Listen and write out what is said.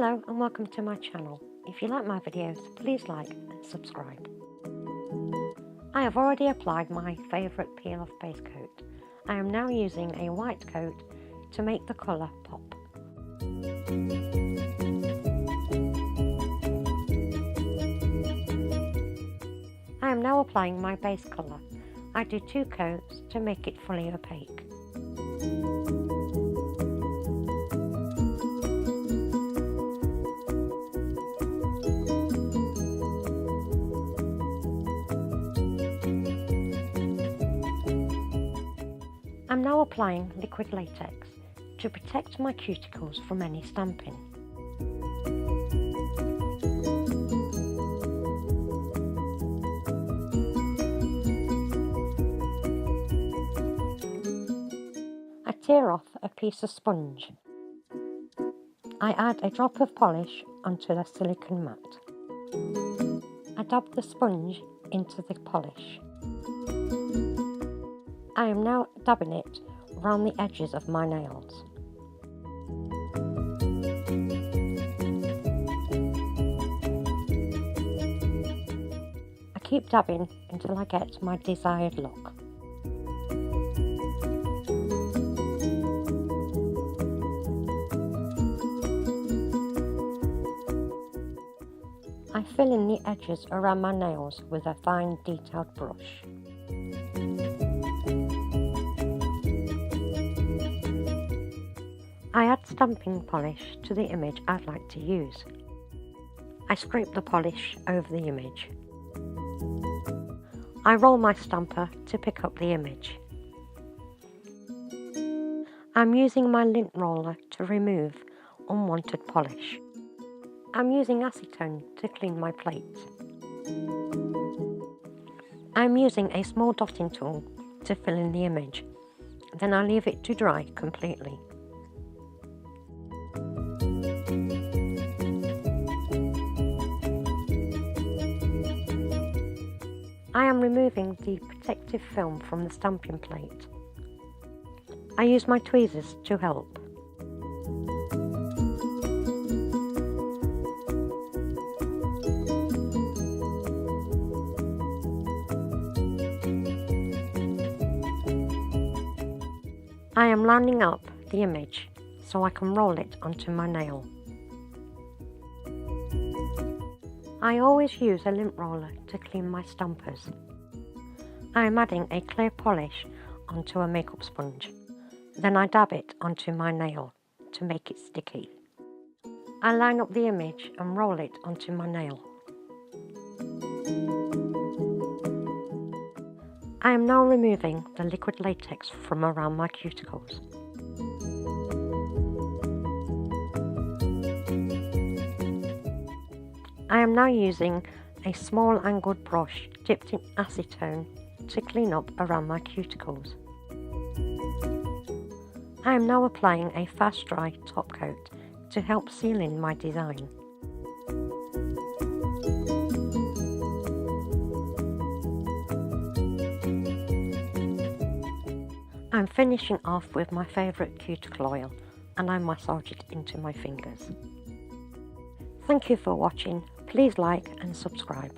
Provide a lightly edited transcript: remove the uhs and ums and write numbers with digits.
Hello and welcome to my channel. If you like my videos, please like and subscribe. I have already applied my favourite peel off base coat. I am now using a white coat to make the colour pop. I am now applying my base colour. I do 2 coats to make it fully opaque. I'm now applying liquid latex to protect my cuticles from any stamping. I tear off a piece of sponge. I add a drop of polish onto the silicone mat. I dab the sponge into the polish. I am now dabbing it around the edges of my nails. I keep dabbing until I get my desired look. I fill in the edges around my nails with a fine detailed brush. I add stamping polish to the image I'd like to use. I scrape the polish over the image. I roll my stamper to pick up the image. I'm using my lint roller to remove unwanted polish. I'm using acetone to clean my plate. I'm using a small dotting tool to fill in the image. Then I leave it to dry completely. I am removing the protective film from the stamping plate. I use my tweezers to help. I am lining up the image so I can roll it onto my nail. I always use a lint roller to clean my stampers. I am adding a clear polish onto a makeup sponge. Then I dab it onto my nail to make it sticky. I line up the image and roll it onto my nail. I am now removing the liquid latex from around my cuticles. I am now using a small angled brush dipped in acetone to clean up around my cuticles. I am now applying a fast dry top coat to help seal in my design. I'm finishing off with my favourite cuticle oil and I massage it into my fingers. Thank you for watching. Please like and subscribe.